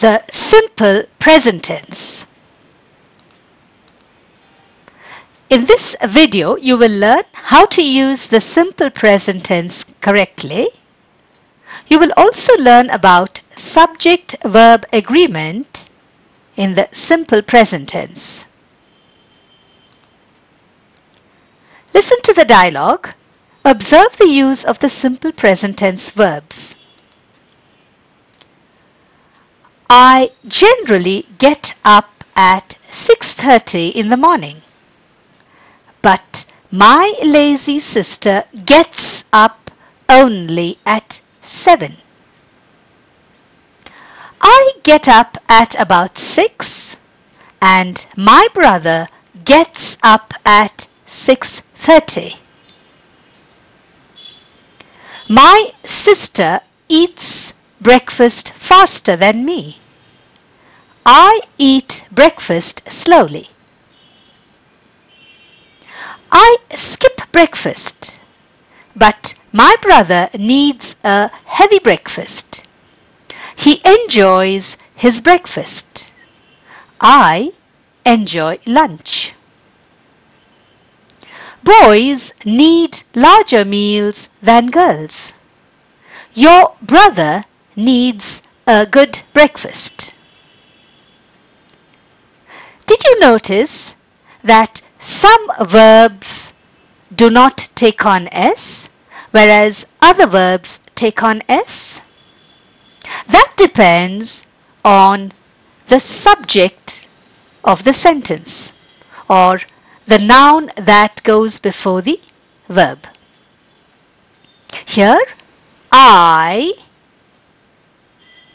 the simple present tense. In this video, you will learn how to use the simple present tense correctly. You will also learn about subject-verb agreement in the simple present tense. Listen to the dialogue. Observe the use of the simple present tense verbs. I generally get up at 6:30 in the morning. But my lazy sister gets up only at 7. I get up at about 6 and my brother gets up at 6:30. My sister eats breakfast faster than me. I eat breakfast slowly. I skip breakfast, but my brother needs a heavy breakfast. He enjoys his breakfast. I enjoy lunch. Boys need larger meals than girls. Your brother needs a good breakfast. Did you notice that some verbs do not take on S, whereas other verbs take on S? That depends on the subject of the sentence or the noun that goes before the verb. Here, I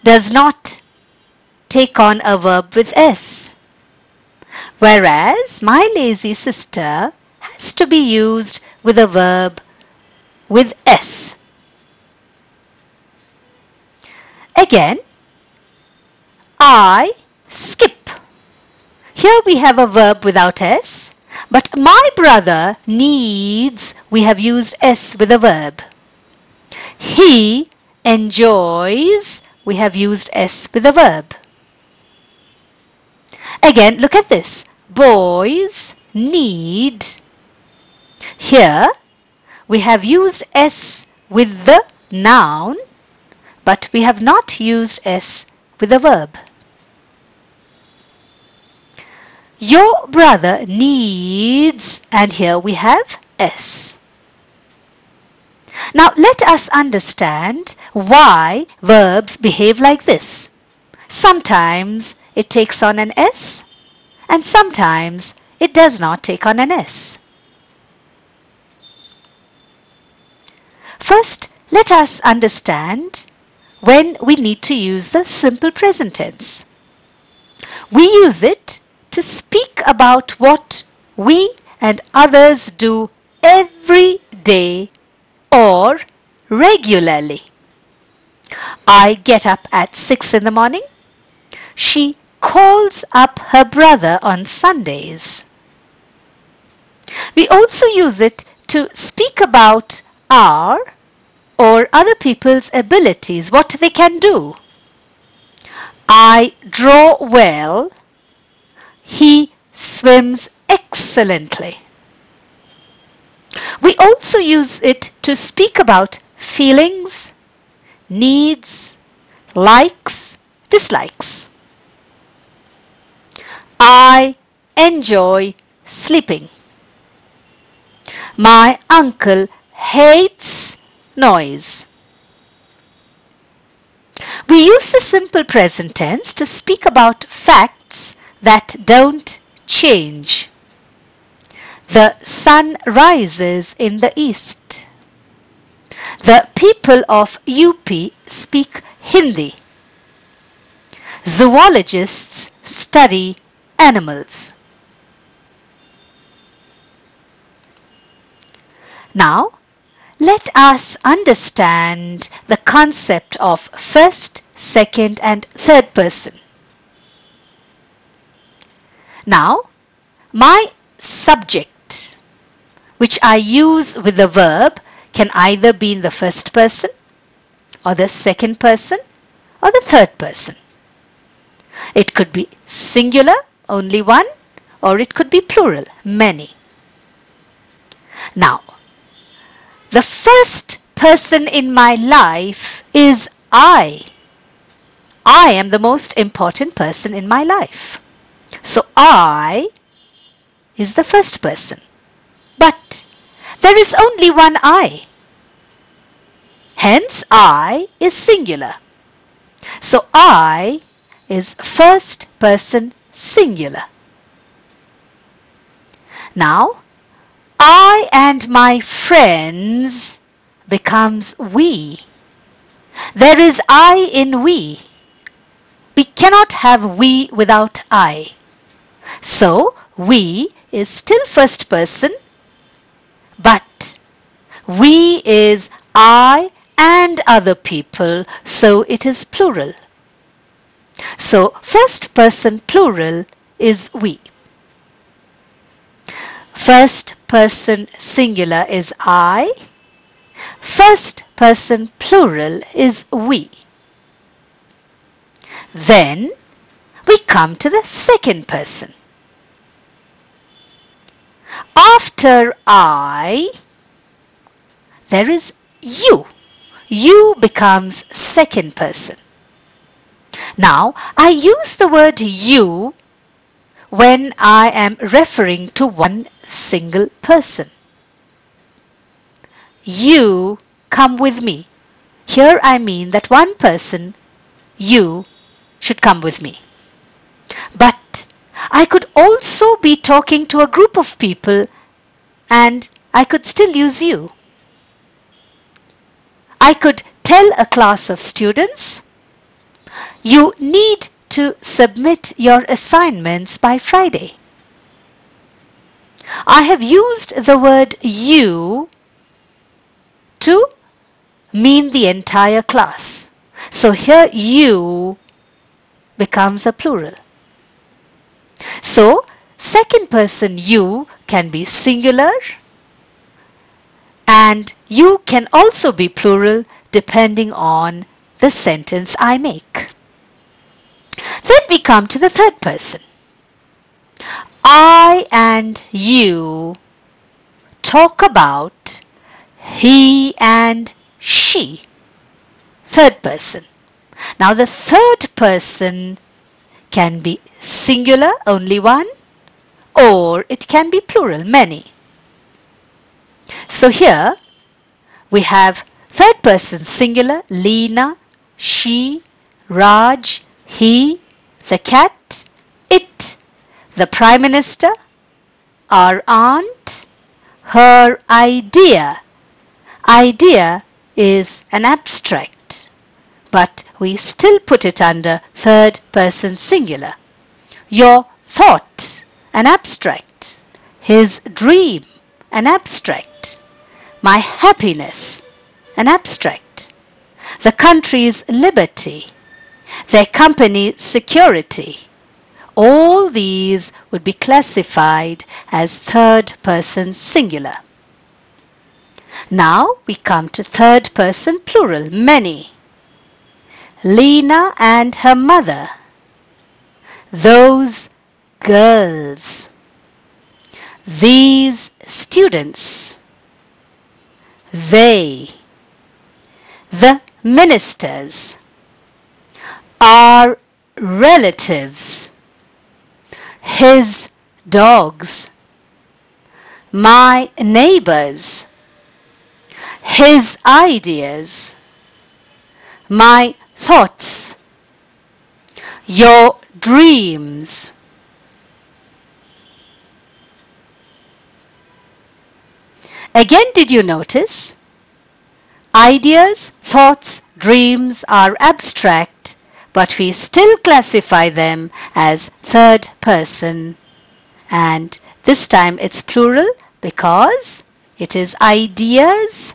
does not take on a verb with S, whereas my lazy sister has to be used with a verb with S. Again, I skip. Here we have a verb without S, but my brother needs, we have used S with a verb. He enjoys, we have used S with a verb. Again, look at this. Boys need. Here, we have used S with the noun, but we have not used S with a verb. Your brother needs, and here we have S. Now, let us understand why verbs behave like this. Sometimes it takes on an S, and sometimes it does not take on an S. First, let us understand when we need to use the simple present tense. We use it to speak about what we and others do every day or regularly. I get up at 6 in the morning. She calls up her brother on Sundays. We also use it to speak about our or other people's abilities, what they can do. I draw well. He swims excellently. We also use it to speak about feelings, needs, likes, dislikes. I enjoy sleeping. My uncle hates noise. We use the simple present tense to speak about facts that don't change. The sun rises in the east. The people of UP speak Hindi. Zoologists study animals. Now, let us understand the concept of first, second and third person. Now, my subject, which I use with the verb, can either be in the first person or the second person or the third person. It could be singular, only one, or it could be plural, many. Now, the first person in my life is I. I am the most important person in my life. So I is the first person. But there is only one I. Hence I is singular. So I is first person singular. Now I and my friends becomes we. There is I in we. We cannot have we without I. So we is still first person, but we is I and other people, so it is plural. So first person plural is we. First person singular is I. First person plural is we. Then we come to the second person. After I, there is you. You becomes second person. Now, I use the word you when I am referring to one single person. You come with me. Here I mean that one person, you, should come with me. But I could also be talking to a group of people and I could still use you. I could tell a class of students, you need to submit your assignments by Friday. I have used the word you to mean the entire class. So here you becomes a plural. So second person you can be singular and you can also be plural depending on the sentence I make. Then we come to the third person. I and you talk about he and she. Third person. Now the third person can be singular, only one, or it can be plural, many. So here we have third person singular, Leena, she, Raj, he, the cat, it, the Prime Minister, our aunt, her idea. Idea is an abstract, but we still put it under third person singular. Your thought, an abstract. His dream, an abstract. My happiness, an abstract. The country's liberty, their company's security. All these would be classified as third person singular. Now we come to third person plural, many. Leena and her mother. Those girls. These students. They. The ministers. Our relatives. His dogs. My neighbors. His ideas. My thoughts. Your dreams. Again, did you notice? Ideas, thoughts, dreams are abstract, but we still classify them as third person. And this time it's plural because it is ideas,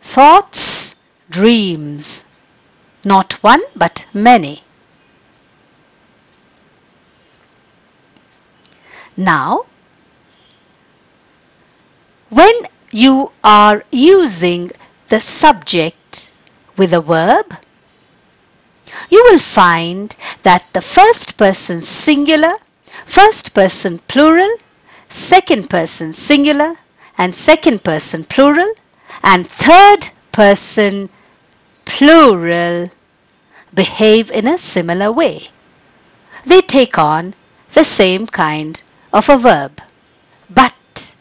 thoughts, dreams. Not one, but many. Now, when you are using the subject with a verb, you will find that the first person singular, first person plural, second person singular, and second person plural, and third person plural behave in a similar way. They take on the same kind of a verb. But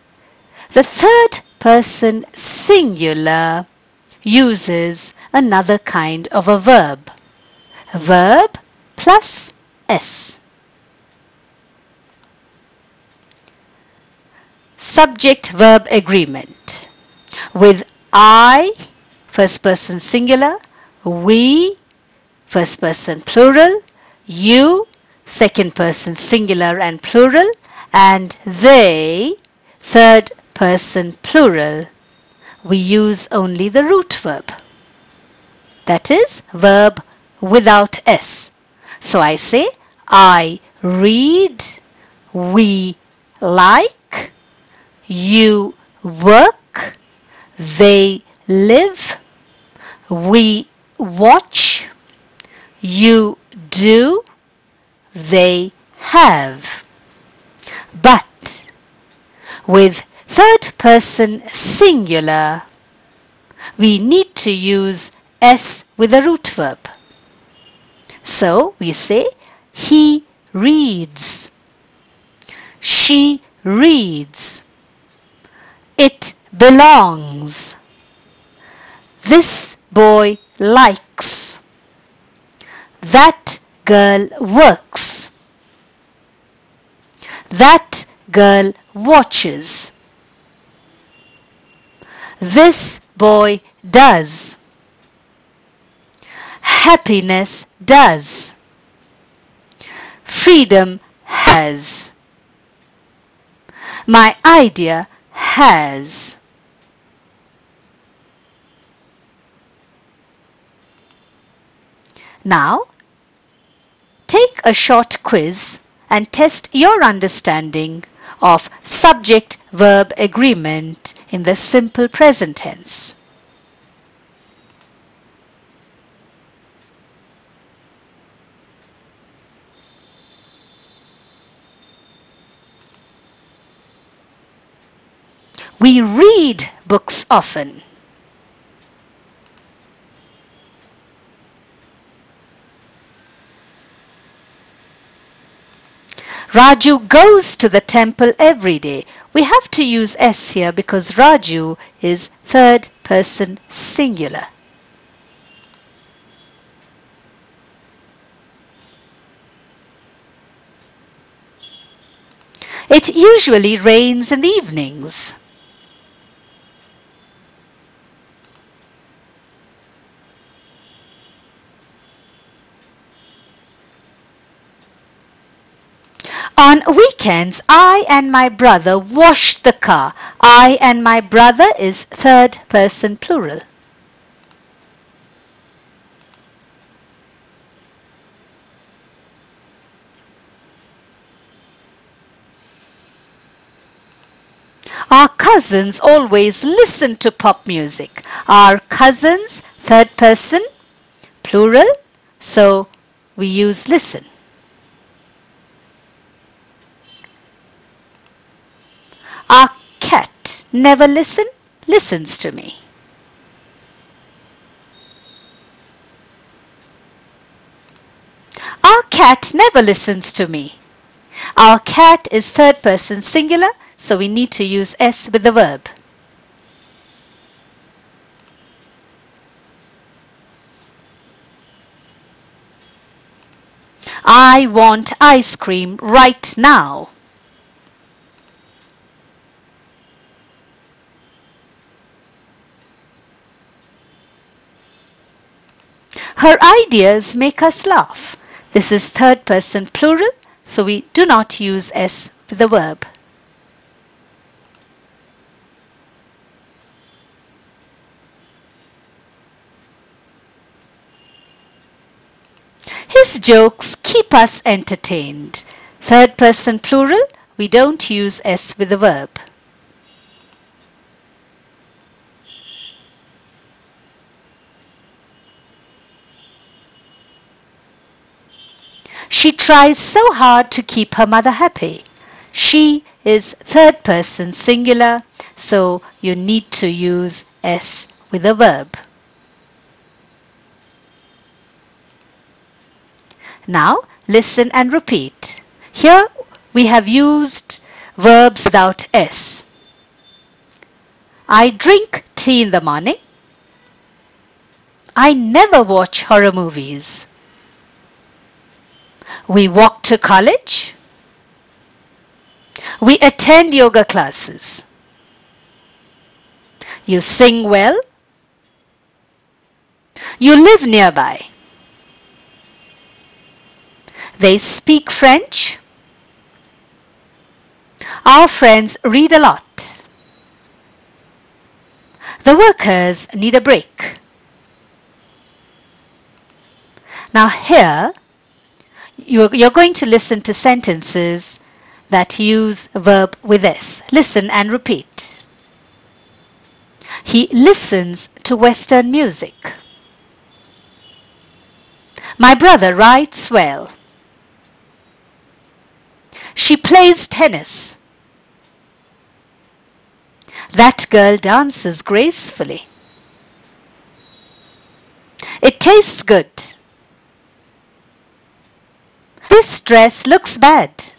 the third person singular uses another kind of a verb. Verb plus S. Subject-Verb Agreement. With I, first person singular, we, first person plural, you, second person singular and plural, and they, third person plural, we use only the root verb. That is verb without S. So I say, I read, we like, you work, they live, we watch, you do, they have. But with third person singular, we need to use S with a root verb. So we say, he reads, she reads, it belongs, this boy likes, that girl works, that girl watches, this boy does, happiness does, freedom has, my idea has. Now, take a short quiz and test your understanding of subject-verb agreement in the simple present tense. We read books often. Raju goes to the temple every day. We have to use S here because Raju is third person singular. It usually rains in the evenings. On weekends, I and my brother wash the car. I and my brother is third person plural. Our cousins always listen to pop music. Our cousins, third person, plural, so we use listen. Our cat never listens to me. Our cat never listens to me. Our cat is third person singular, so we need to use S with the verb. I want ice cream right now. Her ideas make us laugh. This is third person plural, so we do not use S with the verb. His jokes keep us entertained. Third person plural, we don't use S with the verb. She tries so hard to keep her mother happy. She is third person singular, so you need to use S with a verb. Now listen and repeat. Here we have used verbs without S. I drink tea in the morning. I never watch horror movies. We walk to college. We attend yoga classes. You sing well. You live nearby. They speak French. Our friends read a lot. The workers need a break. Now here, you're going to listen to sentences that use a verb with S. Listen and repeat. He listens to Western music. My brother writes well. She plays tennis. That girl dances gracefully. It tastes good. This dress looks bad.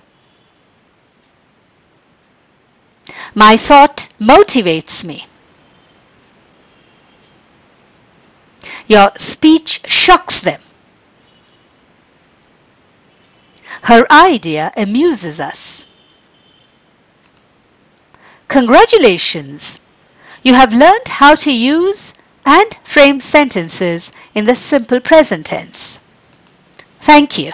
My thought motivates me. Your speech shocks them. Her idea amuses us. Congratulations! You have learned how to use and frame sentences in the simple present tense. Thank you.